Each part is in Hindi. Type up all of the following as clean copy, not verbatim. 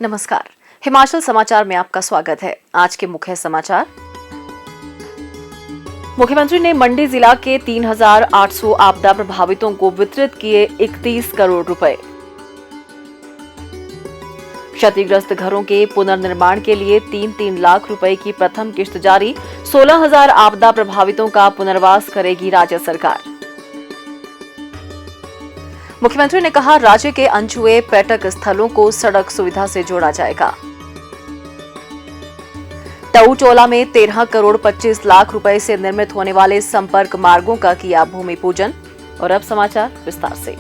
नमस्कार, हिमाचल समाचार में आपका स्वागत है। आज के मुख्य समाचार। मुख्यमंत्री ने मंडी जिला के 3,800 आपदा प्रभावितों को वितरित किए 31 करोड़ रुपए। क्षतिग्रस्त घरों के पुनर्निर्माण के लिए 3-3 लाख रुपए की प्रथम किश्त जारी। 16,000 आपदा प्रभावितों का पुनर्वास करेगी राज्य सरकार। मुख्यमंत्री ने कहा, राज्य के अनछुए पर्यटक स्थलों को सड़क सुविधा से जोड़ा जाएगा। टऊटोला में 13 करोड़ 25 लाख रुपए से निर्मित होने वाले संपर्क मार्गों का किया भूमि पूजन। और अब समाचार विस्तार से।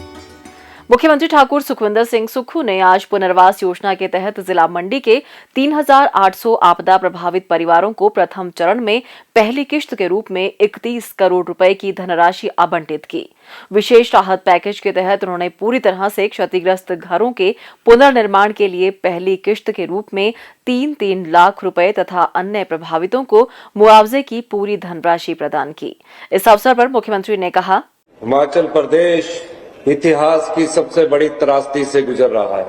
मुख्यमंत्री ठाकुर सुखविंदर सिंह सुक्खू ने आज पुनर्वास योजना के तहत जिला मंडी के 3,800 आपदा प्रभावित परिवारों को प्रथम चरण में पहली किश्त के रूप में 31 करोड़ रुपए की धनराशि आवंटित की। विशेष राहत पैकेज के तहत उन्होंने पूरी तरह से क्षतिग्रस्त घरों के पुनर्निर्माण के लिए पहली किश्त के रूप में 3-3 लाख रुपए तथा अन्य प्रभावितों को मुआवजे की पूरी धनराशि प्रदान की। इस अवसर पर मुख्यमंत्री ने कहा, हिमाचल प्रदेश इतिहास की सबसे बड़ी त्रासदी से गुजर रहा है।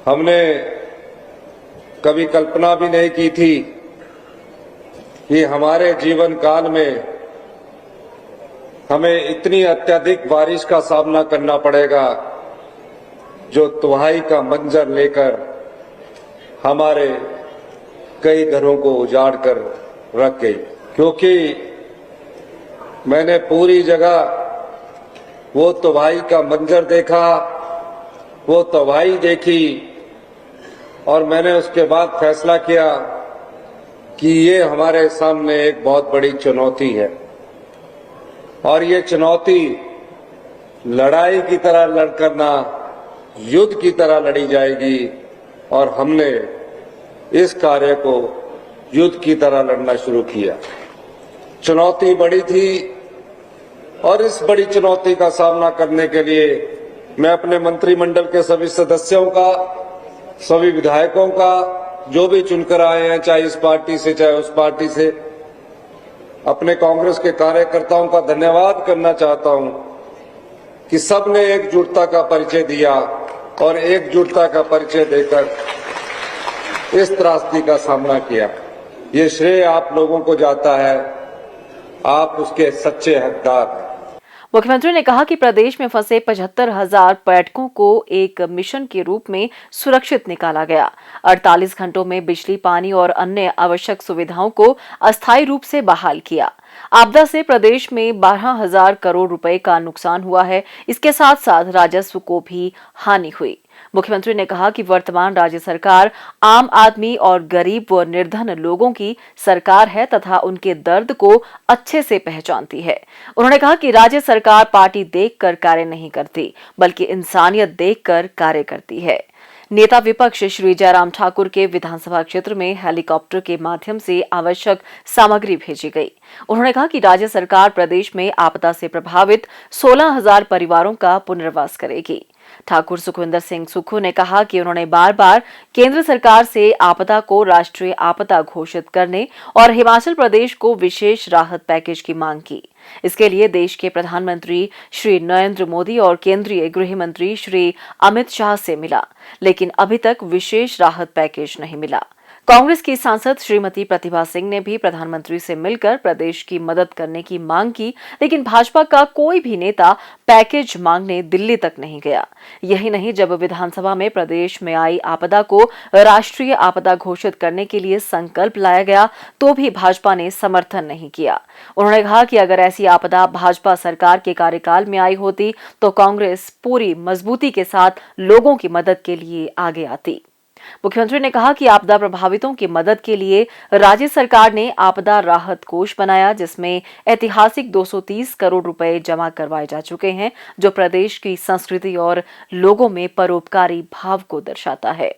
हमने कभी कल्पना भी नहीं की थी कि हमारे जीवन काल में हमें इतनी अत्यधिक बारिश का सामना करना पड़ेगा, जो तबाही का मंजर लेकर हमारे कई घरों को उजाड़ कर रख गई। क्योंकि मैंने पूरी जगह वो तबाही का मंजर देखा, वो तबाही देखी और मैंने उसके बाद फैसला किया कि ये हमारे सामने एक बहुत बड़ी चुनौती है और ये चुनौती लड़ाई की तरह लड़कर ना युद्ध की तरह लड़ी जाएगी। और हमने इस कार्य को युद्ध की तरह लड़ना शुरू किया। चुनौती बड़ी थी और इस बड़ी चुनौती का सामना करने के लिए मैं अपने मंत्रिमंडल के सभी सदस्यों का, सभी विधायकों का, जो भी चुनकर आए हैं, चाहे इस पार्टी से चाहे उस पार्टी से, अपने कांग्रेस के कार्यकर्ताओं का धन्यवाद करना चाहता हूं कि सबने एकजुटता का परिचय दिया और एकजुटता का परिचय देकर इस त्रासदी का सामना किया। ये श्रेय आप लोगों को जाता है, आप उसके सच्चे हकदार हैं। मुख्यमंत्री ने कहा कि प्रदेश में फंसे 75,000 पर्यटकों को एक मिशन के रूप में सुरक्षित निकाला गया। 48 घंटों में बिजली, पानी और अन्य आवश्यक सुविधाओं को अस्थायी रूप से बहाल किया। आपदा से प्रदेश में 12,000 करोड़ रुपए का नुकसान हुआ है। इसके साथ साथ राजस्व को भी हानि हुई। मुख्यमंत्री ने कहा कि वर्तमान राज्य सरकार आम आदमी और गरीब व निर्धन लोगों की सरकार है तथा उनके दर्द को अच्छे से पहचानती है। उन्होंने कहा कि राज्य सरकार पार्टी देखकर कार्य नहीं करती, बल्कि इंसानियत देखकर कार्य करती है। नेता विपक्ष श्री जयराम ठाकुर के विधानसभा क्षेत्र में हेलीकॉप्टर के माध्यम से आवश्यक सामग्री भेजी गई। उन्होंने कहा कि राज्य सरकार प्रदेश में आपदा से प्रभावित 16,000 परिवारों का पुनर्वास करेगी। ठाकुर सुखविंदर सिंह सुक्खू ने कहा कि उन्होंने बार बार केंद्र सरकार से आपदा को राष्ट्रीय आपदा घोषित करने और हिमाचल प्रदेश को विशेष राहत पैकेज की मांग की। इसके लिए देश के प्रधानमंत्री श्री नरेंद्र मोदी और केंद्रीय गृह मंत्री श्री अमित शाह से मिला, लेकिन अभी तक विशेष राहत पैकेज नहीं मिला। कांग्रेस की सांसद श्रीमती प्रतिभा सिंह ने भी प्रधानमंत्री से मिलकर प्रदेश की मदद करने की मांग की, लेकिन भाजपा का कोई भी नेता पैकेज मांगने दिल्ली तक नहीं गया। यही नहीं, जब विधानसभा में प्रदेश में आई आपदा को राष्ट्रीय आपदा घोषित करने के लिए संकल्प लाया गया तो भी भाजपा ने समर्थन नहीं किया। उन्होंने कहा कि अगर ऐसी आपदा भाजपा सरकार के कार्यकाल में आई होती तो कांग्रेस पूरी मजबूती के साथ लोगों की मदद के लिए आगे आती। मुख्यमंत्री ने कहा कि आपदा प्रभावितों की मदद के लिए राज्य सरकार ने आपदा राहत कोष बनाया, जिसमें ऐतिहासिक 230 करोड़ रुपए जमा करवाए जा चुके हैं, जो प्रदेश की संस्कृति और लोगों में परोपकारी भाव को दर्शाता है।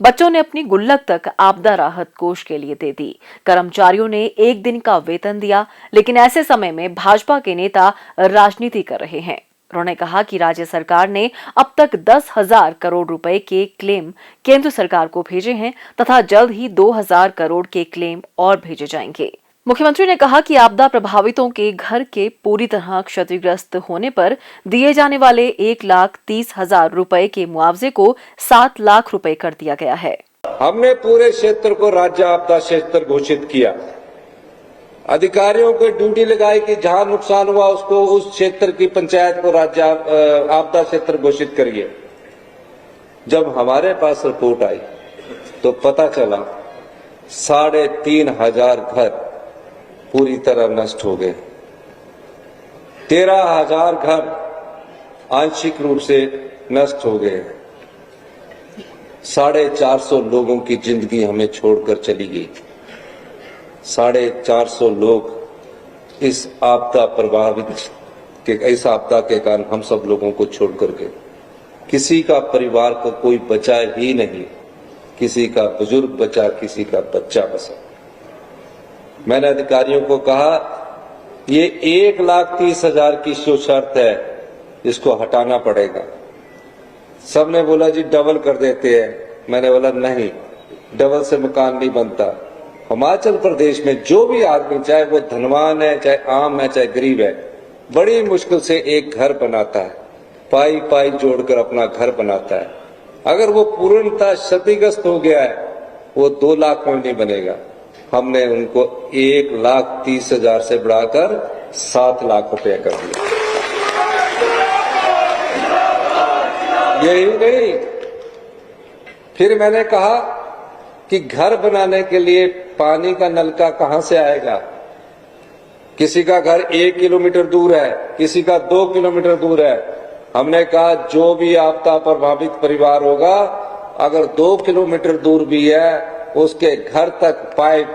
बच्चों ने अपनी गुल्लक तक आपदा राहत कोष के लिए दे दी। कर्मचारियों ने 1 दिन का वेतन दिया, लेकिन ऐसे समय में भाजपा के नेता राजनीति कर रहे हैं। उन्होंने कहा कि राज्य सरकार ने अब तक 10,000 करोड़ रुपए के क्लेम केंद्र सरकार को भेजे हैं तथा जल्द ही 2,000 करोड़ के क्लेम और भेजे जाएंगे। मुख्यमंत्री ने कहा कि आपदा प्रभावितों के घर के पूरी तरह क्षतिग्रस्त होने पर दिए जाने वाले 1,30,000 रुपए के मुआवजे को 7 लाख रुपए कर दिया गया है। हमने पूरे क्षेत्र को राज्य आपदा क्षेत्र घोषित किया। अधिकारियों को ड्यूटी लगाई कि जहां नुकसान हुआ उसको उस क्षेत्र की पंचायत को राज्य आपदा क्षेत्र घोषित करिए। जब हमारे पास रिपोर्ट आई तो पता चला 3,500 घर पूरी तरह नष्ट हो गए, 13,000 घर आंशिक रूप से नष्ट हो गए, 450 लोगों की जिंदगी हमें छोड़कर चली गई। 450 लोग इस आपदा प्रभावित के इस आपदा के कारण हम सब लोगों को छोड़कर गए। किसी का परिवार को कोई बचा ही नहीं, किसी का बुजुर्ग बचा, किसी का बच्चा बचा। मैंने अधिकारियों को कहा ये 1,30,000 की जो शर्त है इसको हटाना पड़ेगा। सबने बोला जी डबल कर देते हैं। मैंने बोला नहीं, डबल से मकान नहीं बनता। हिमाचल प्रदेश में जो भी आदमी, चाहे वो धनवान है, चाहे आम है, चाहे गरीब है, बड़ी मुश्किल से एक घर बनाता है, पाई पाई जोड़कर अपना घर बनाता है। अगर वो पूर्णतः क्षतिग्रस्त हो गया है वो 2 लाख में नहीं बनेगा। हमने उनको 1,30,000 से बढ़ाकर 7 लाख रुपया कर दिया। यही नहीं, फिर मैंने कहा कि घर बनाने के लिए पानी का नलका कहां से आएगा। किसी का घर 1 किलोमीटर दूर है, किसी का 2 किलोमीटर दूर है। हमने कहा जो भी आपदा प्रभावित परिवार होगा, अगर 2 किलोमीटर दूर भी है, उसके घर तक पाइप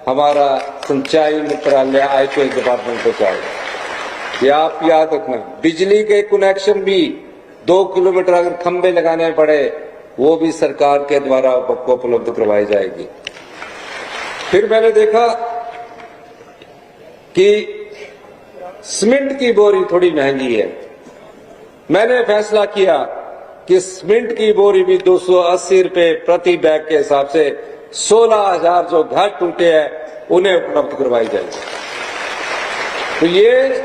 हमारा सिंचाई मंत्रालय आईपीएल डिपार्टमेंट पहुंचाएगा। ये आप याद रखना। बिजली के कनेक्शन भी 2 किलोमीटर अगर खंबे लगाने पड़े वो भी सरकार के द्वारा आपको उपलब्ध करवाई जाएगी। फिर मैंने देखा कि सीमेंट की बोरी थोड़ी महंगी है। मैंने फैसला किया कि सीमेंट की बोरी भी 280 रुपए प्रति बैग के हिसाब से 16,000 जो घर टूटे हैं उन्हें उपलब्ध करवाई जाएगी। तो ये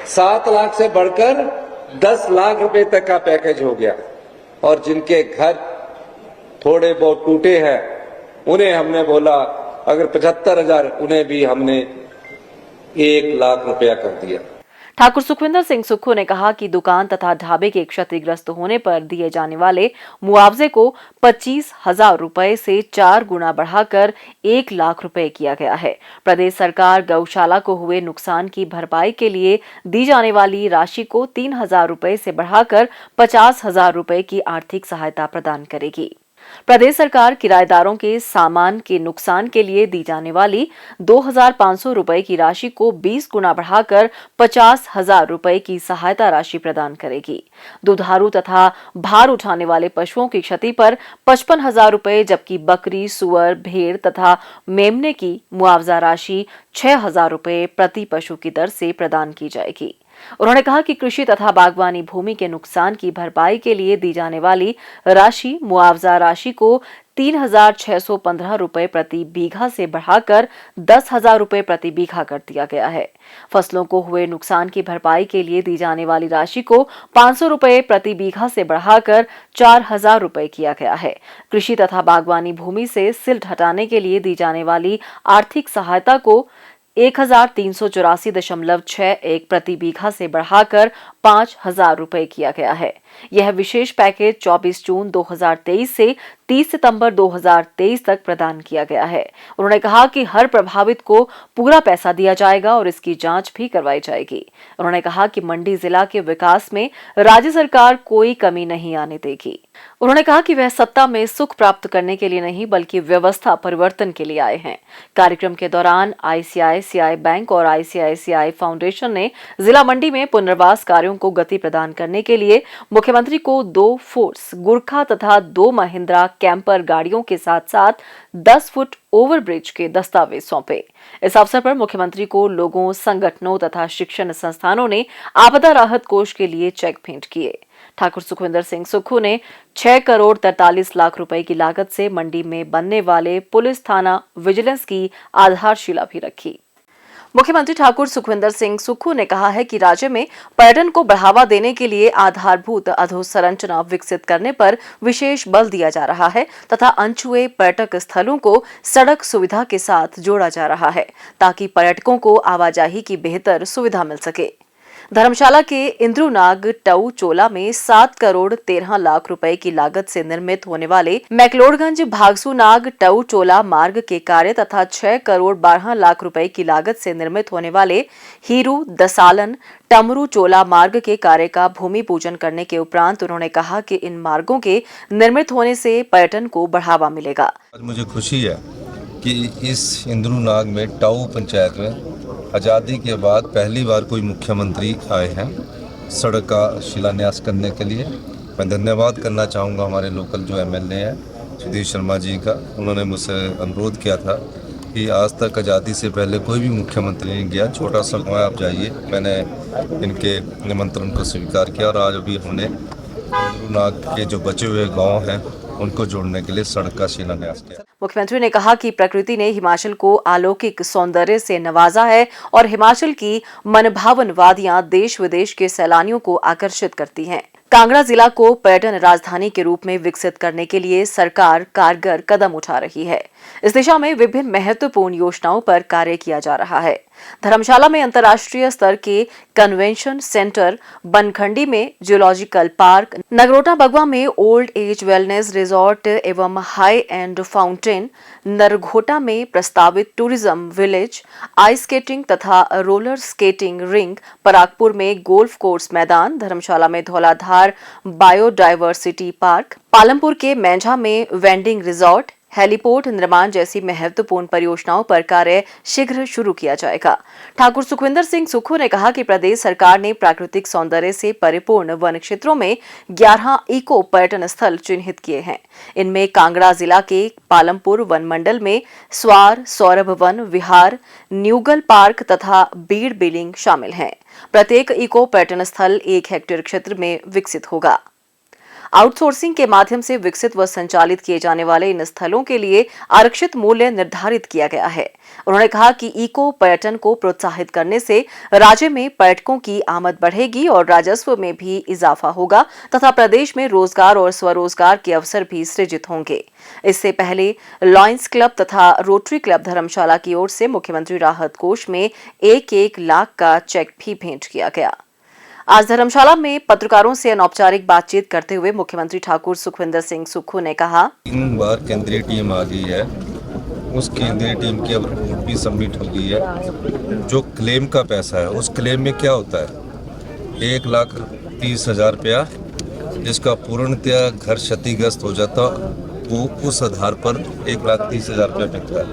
7 लाख से बढ़कर 10 लाख रुपए तक का पैकेज हो गया। और जिनके घर थोड़े बहुत टूटे हैं उन्हें हमने बोला अगर 75,000, उन्हें भी हमने 1 लाख रुपया कर दिया। ठाकुर सुखविंदर सिंह सुक्खू ने कहा कि दुकान तथा ढाबे के क्षतिग्रस्त होने पर दिए जाने वाले मुआवजे को 25,000 रुपए से 4 गुना बढ़ाकर 1 लाख रुपए किया गया है। प्रदेश सरकार गौशाला को हुए नुकसान की भरपाई के लिए दी जाने वाली राशि को 3,000 रुपए से बढ़ाकर 50,000 रुपए की आर्थिक सहायता प्रदान करेगी। प्रदेश सरकार किराएदारों के सामान के नुकसान के लिए दी जाने वाली 2,500 रुपए की राशि को 20 गुना बढ़ाकर 50,000 रुपए की सहायता राशि प्रदान करेगी। दुधारू तथा भार उठाने वाले पशुओं की क्षति पर 55,000 रुपए, जबकि बकरी, सुअर, भेड़ तथा मेमने की मुआवजा राशि 6,000 रुपए प्रति पशु की दर से प्रदान की जाएगी। उन्होंने कहा कि कृषि तथा बागवानी भूमि के नुकसान की भरपाई के लिए दी जाने वाली राशि मुआवजा राशि को 3,615 रुपए प्रति बीघा से बढ़ाकर 10,000 रुपए प्रति बीघा कर दिया गया है। फसलों को हुए नुकसान की भरपाई के लिए दी जाने वाली राशि को 500 रुपए प्रति बीघा से बढ़ाकर 4,000 रुपए किया गया है। कृषि तथा बागवानी भूमि से सिल्ट हटाने के लिए दी जाने वाली आर्थिक सहायता को 1,384.61 प्रति बीघा से बढ़ाकर 5,000 रुपए किया गया है। यह विशेष पैकेज 24 जून 2023 से 30 सितंबर 2023 तक प्रदान किया गया है। उन्होंने कहा कि हर प्रभावित को पूरा पैसा दिया जाएगा और इसकी जांच भी करवाई जाएगी। उन्होंने कहा कि मंडी जिला के विकास में राज्य सरकार कोई कमी नहीं आने देगी। उन्होंने कहा कि वह सत्ता में सुख प्राप्त करने के लिए नहीं बल्कि व्यवस्था परिवर्तन के लिए आए हैं। कार्यक्रम के दौरान आईसीआईसीआई बैंक और आईसीआईसीआई फाउंडेशन ने जिला मंडी में पुनर्वास कार्यों को गति प्रदान करने के लिए मुख्यमंत्री को 2 फोर्स गुरखा तथा 2 महिंद्रा कैंपर गाड़ियों के साथ साथ 10 फुट ओवरब्रिज के दस्तावेज सौंपे। इस अवसर पर मुख्यमंत्री को लोगों, संगठनों तथा शिक्षण संस्थानों ने आपदा राहत कोष के लिए चेक भेंट किए। ठाकुर सुखविंदर सिंह सुक्खू ने 6 करोड़ 43 लाख रुपए की लागत से मंडी में बनने वाले पुलिस थाना विजिलेंस की आधारशिला भी रखी। मुख्यमंत्री ठाकुर सुखविंदर सिंह सुक्खू ने कहा है कि राज्य में पर्यटन को बढ़ावा देने के लिए आधारभूत अधोसंरचना विकसित करने पर विशेष बल दिया जा रहा है तथा अनछुए पर्यटक स्थलों को सड़क सुविधा के साथ जोड़ा जा रहा है ताकि पर्यटकों को आवाजाही की बेहतर सुविधा मिल सके। धर्मशाला के इंद्रुनाग टऊ चोला में 7 करोड़ 13 लाख रुपए की लागत से निर्मित होने वाले मैक्लोडगंज भागसूनाग टऊ चोला मार्ग के कार्य तथा 6 करोड़ 12 लाख रुपए की लागत से निर्मित होने वाले हीरू दसालन टमरू चोला मार्ग के कार्य का भूमि पूजन करने के उपरांत उन्होंने कहा कि इन मार्गों के निर्मित होने से पर्यटन को बढ़ावा मिलेगा। मुझे खुशी है कि इस इंद्रुनाग में टाऊ पंचायत में आज़ादी के बाद पहली बार कोई मुख्यमंत्री आए हैं सड़क का शिलान्यास करने के लिए। मैं धन्यवाद करना चाहूँगा हमारे लोकल जो एमएलए हैं सुधीर शर्मा जी का। उन्होंने मुझसे अनुरोध किया था कि आज तक आज़ादी से पहले कोई भी मुख्यमंत्री नहीं गया, छोटा सा गाँव आप जाइए। मैंने इनके निमंत्रण को स्वीकार किया और आज अभी हमने इंद्रुनाग के जो बचे हुए गाँव हैं उनको जोड़ने के लिए सड़क का शिलान्यास किया। मुख्यमंत्री ने कहा कि प्रकृति ने हिमाचल को अलौकिक सौंदर्य से नवाजा है और हिमाचल की मनभावन वादियां देश विदेश के सैलानियों को आकर्षित करती हैं। कांगड़ा जिला को पर्यटन राजधानी के रूप में विकसित करने के लिए सरकार कारगर कदम उठा रही है। इस दिशा में विभिन्न महत्वपूर्ण योजनाओं पर कार्य किया जा रहा है। धर्मशाला में अंतर्राष्ट्रीय स्तर के कन्वेंशन सेंटर, बनखंडी में जियोलॉजिकल पार्क, नगरोटा बगवा में ओल्ड एज वेलनेस रिजॉर्ट एवं हाई एंड फाउंटेन, नरघोटा में प्रस्तावित टूरिज्म विलेज, आइस स्केटिंग तथा रोलर स्केटिंग रिंग, परागपुर में गोल्फ कोर्स मैदान, धर्मशाला में धौलाधार बायोडायवर्सिटी पार्क, पालमपुर के मेंझा में वेंडिंग रिजॉर्ट, हेलीपोर्ट निर्माण जैसी महत्वपूर्ण परियोजनाओं पर कार्य शीघ्र शुरू किया जाएगा। ठाकुर सुखविंदर सिंह सुक्खू ने कहा कि प्रदेश सरकार ने प्राकृतिक सौंदर्य से परिपूर्ण वन क्षेत्रों में 11 इको पर्यटन स्थल चिन्हित किए हैं। इनमें कांगड़ा जिला के पालमपुर वन मंडल में स्वार, सौरभ वन विहार, न्यूगल पार्क तथा बीड़ बिलिंग शामिल हैं। प्रत्येक इको पर्यटन स्थल 1 हेक्टेयर क्षेत्र में विकसित होगा। आउटसोर्सिंग के माध्यम से विकसित व संचालित किए जाने वाले इन स्थलों के लिए आरक्षित मूल्य निर्धारित किया गया है। उन्होंने कहा कि इको पर्यटन को प्रोत्साहित करने से राज्य में पर्यटकों की आमद बढ़ेगी और राजस्व में भी इजाफा होगा तथा प्रदेश में रोजगार और स्वरोजगार के अवसर भी सृजित होंगे। इससे पहले लॉयंस क्लब तथा रोटरी क्लब धर्मशाला की ओर से मुख्यमंत्री राहत कोष में 1-1 लाख का चेक भी भेंट किया गया। आज धर्मशाला में पत्रकारों से अनौपचारिक बातचीत करते हुए मुख्यमंत्री ठाकुर सुखविंदर सिंह सुक्खू ने कहा, 3 बार केंद्रीय टीम आ गई है, उस केंद्रीय टीम की अब रिपोर्ट भी सबमिट हो गई है। जो क्लेम का पैसा है उस क्लेम में क्या होता है, 1,30,000 रुपया जिसका पूर्णतया घर क्षतिग्रस्त हो जाता वो उस आधार पर 1,30,000 रुपया मिलता है।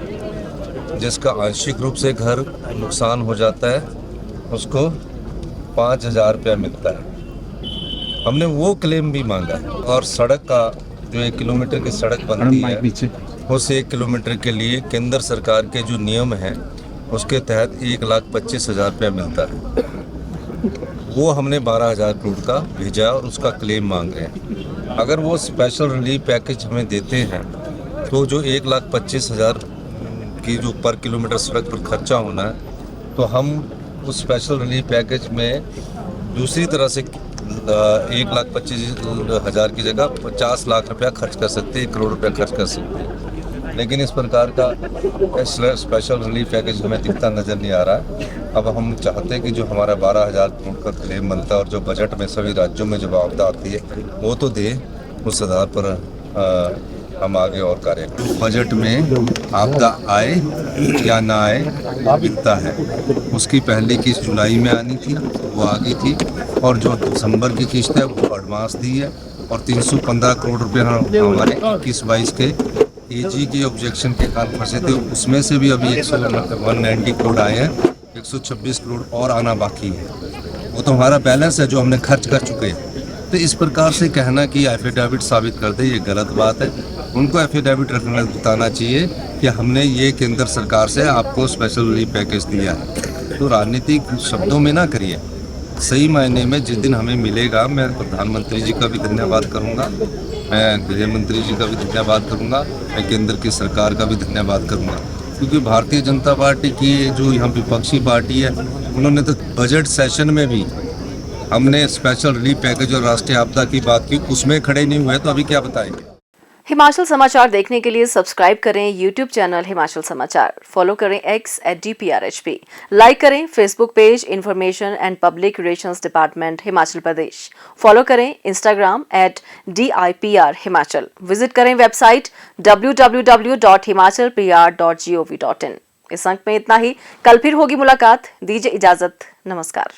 जिसका आंशिक रूप से घर नुकसान हो जाता है उसको 5,000 रुपया मिलता है। हमने वो क्लेम भी मांगा है। और सड़क का जो 1 किलोमीटर की सड़क बनती है उस 1 किलोमीटर के लिए केंद्र सरकार के जो नियम हैं उसके तहत 1,25,000 रुपया मिलता है। वो हमने 12,000 करोड़ का भेजा और उसका क्लेम मांग रहे हैं। अगर वो स्पेशल रिलीफ पैकेज हमें देते हैं तो जो 1,25,000 की जो पर किलोमीटर सड़क पर खर्चा होना है तो हम उस स्पेशल रिलीफ पैकेज में दूसरी तरह से 1,25,000 की जगह 50 लाख रुपया खर्च कर सकते हैं, 1 करोड़ रुपया खर्च कर सकते हैं। लेकिन इस प्रकार का स्पेशल रिलीफ पैकेज हमें दिखता नज़र नहीं आ रहा है। अब हम चाहते हैं कि जो हमारा 12,000 करोड़ का क्लेम बनता है और जो बजट में सभी राज्यों में जब आपदा आती है वो तो दे, उस आधार पर हम आगे और कार्य करें। बजट में आपदा आए या ना आए दिखता है। उसकी पहली किस्त जुलाई में आनी थी, वो आ गई थी और जो दिसंबर की किस्त है वो एडवांस दी है और 315 करोड़ रुपए हमारे 21-22 के एजी के ऑब्जेक्शन के कारण फंसे थे। उसमें से भी अभी 190 करोड़ आए हैं, 126 करोड़ और आना बाकी है। वो तो हमारा बैलेंस है जो हमने खर्च कर चुके हैं। तो इस प्रकार से कहना कि एफिडेविट साबित कर दे ये गलत बात है। उनको एफिडेविट रखना बताना चाहिए कि हमने ये केंद्र सरकार से आपको स्पेशल रिलीफ पैकेज दिया है। तो राजनीतिक शब्दों में ना करिए, सही मायने में जिस दिन हमें मिलेगा मैं प्रधानमंत्री जी का भी धन्यवाद करूंगा, मैं गृह मंत्री जी का भी धन्यवाद करूंगा, मैं केंद्र की सरकार का भी धन्यवाद करूंगा। क्योंकि भारतीय जनता पार्टी की जो यहाँ विपक्षी पार्टी है, उन्होंने तो बजट सेशन में भी हमने स्पेशल रिलीफ पैकेज और राष्ट्रीय आपदा की बात की, उसमें खड़े नहीं हुए, तो अभी क्या बताएंगे। हिमाचल समाचार देखने के लिए सब्सक्राइब करें यूट्यूब चैनल हिमाचल समाचार, फॉलो करें x@DPRHP, लाइक करें Facebook page information and public relations department Himachal Pradesh, follow करें इंस्टाग्राम @DIPR हिमाचल, विजिट करें वेबसाइट www.himachalpr.gov.in। इस अंक में इतना ही, कल फिर होगी मुलाकात, दीजिए इजाजत, नमस्कार।